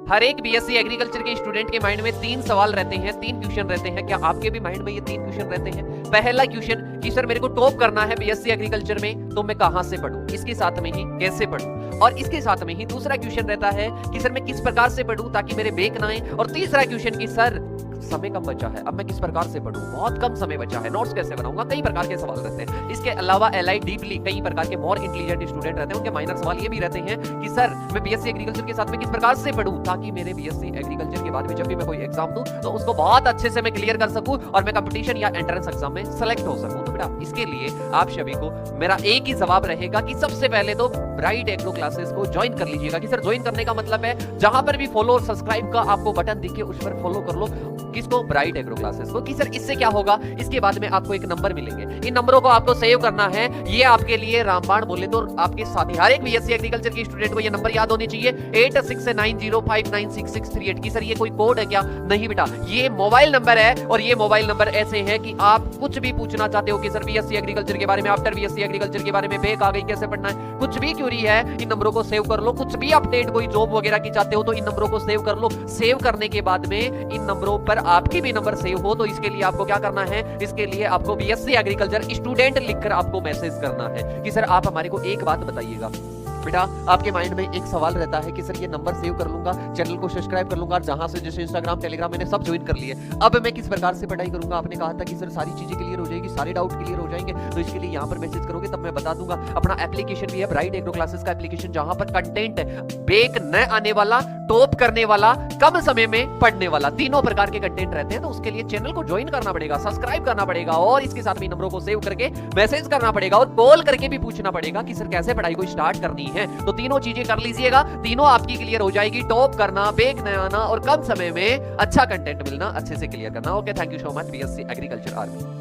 हर एक BSc agriculture के student के माइंड में 3 सवाल रहते हैं, 3 क्वेश्चन रहते हैं। क्या आपके भी माइंड में ये 3 क्वेश्चन रहते हैं? पहला क्वेश्चन कि सर मेरे को टॉप करना है बीएससी एग्रीकल्चर में, तो मैं कहां से पढूं, इसके साथ में ही कैसे पढूं, और इसके साथ में ही दूसरा क्वेश्चन रहता है कि सर मैं किस प्रकार से पढूं ताकि मेरे बैक ना आए, और तीसरा क्वेश्चन कि सर समय कम बचा है, अब मैं किस प्रकार से पढूं, बहुत कम समय बचा है, नोट्स कैसे बनाऊंगा, कई प्रकार के सवाल रहते हैं। इसके अलावा एलआई डीपली कई प्रकार के मोर इंटेलिजेंट स्टूडेंट रहते हैं, उनके माइनर सवाल ये भी रहते हैं कि सर मैं बीएससी एग्रीकल्चर के साथ में किस प्रकार से पढूं ताकि मेरे बीएससी एग्रीकल्चर के बाद में जब भी मैं कोई एग्जाम दूं तो उसको बहुत अच्छे से मैं क्लियर कर सकूं और मैं कंपटीशन या एंट्रेंस एग्जाम में सेलेक्ट हो सकूं। तो बेटा इसके लिए आप सभी को मेरा एक ही जवाब रहेगा कि सबसे पहले तो ब्राइट एग्रो क्लासेस को ज्वाइन कर लीजिएगा। कि सर ज्वाइन करने का मतलब है जहां पर भी फॉलो और सब्सक्राइब का आपको बटन दिखे उस पर फॉलो कर लो, किसको, ब्राइट एग्रो क्लासेस को। कि सर इससे क्या होगा, इसके बाद में आपको एक नंबर मिलेंगे, इन नंबरों को आपको सेव करना है। ये आपके लिए रामबाण बोले तो आपके साथी हर एक बीएससी एग्रीकल्चर के स्टूडेंट को ये नंबर याद होने चाहिए 8690596638। की सर ये कोई कोड है क्या? नहीं बेटा, ये मोबाइल नंबर है, और ये मोबाइल नंबर ऐसे है कि आप कुछ भी पूछना चाहते हो कि सर बीएससी एग्रीकल्चर के बारे में, आफ्टर बीएससी एग्रीकल्चर के बारे में, बैक आ गई कैसे पढ़ना है, कुछ भी क्वेरी है इन नंबरों को सेव कर लो। कुछ भी अपडेट कोई जॉब वगैरह की चाहते हो तो इन नंबरों को सेव कर लो। सेव करने के बाद में इन नंबरों पर आपकी भी नंबर सेव हो, तो इसके लिए आपको क्या करना है, इसके लिए आपको बीएससी एग्रीकल्चर स्टूडेंट लिखकर आपको मैसेज करना है कि सर आप हमारे को एक बात बताइएगा। बेटा आपके माइंड में एक सवाल रहता है कि सर ये नंबर सेव कर लूंगा, चैनल को सब्सक्राइब कर लूंगा, और जहां से जैसे इंस्टाग्राम टेलीग्राम मैंने सब ज्वाइन कर लिए, अब मैं किस प्रकार से पढ़ाई करूंगा। आपने कहा था कि सर सारी चीजें क्लियर हो जाएगी, सारे डाउट क्लियर हो जाएंगे, तो इसके लिए यहाँ पर मैसेज करोगे तब मैं बता दूंगा। अपना एप्लीकेशन भी है ब्राइट एग्रो क्लासेस का एप्लीकेशन, जहां पर कंटेंट है बैक न आने वाला, टॉप करने वाला, कम समय में पढ़ने वाला, तीनों प्रकार के कंटेंट रहते हैं। तो उसके लिए चैनल को ज्वाइन करना पड़ेगा, सब्सक्राइब करना पड़ेगा, और इसके साथ में नंबरों को सेव करके मैसेज करना पड़ेगा, और कॉल करके भी पूछना पड़ेगा कि सर कैसे पढ़ाई को स्टार्ट करनी है। तो तीनों चीजें कर लीजिएगा, तीनों आपकी क्लियर हो जाएगी। टॉप करना, बैक न आना, और कम समय में अच्छा कंटेंट मिलना, अच्छे से क्लियर करना। Okay, thank you so much BSc agriculture army.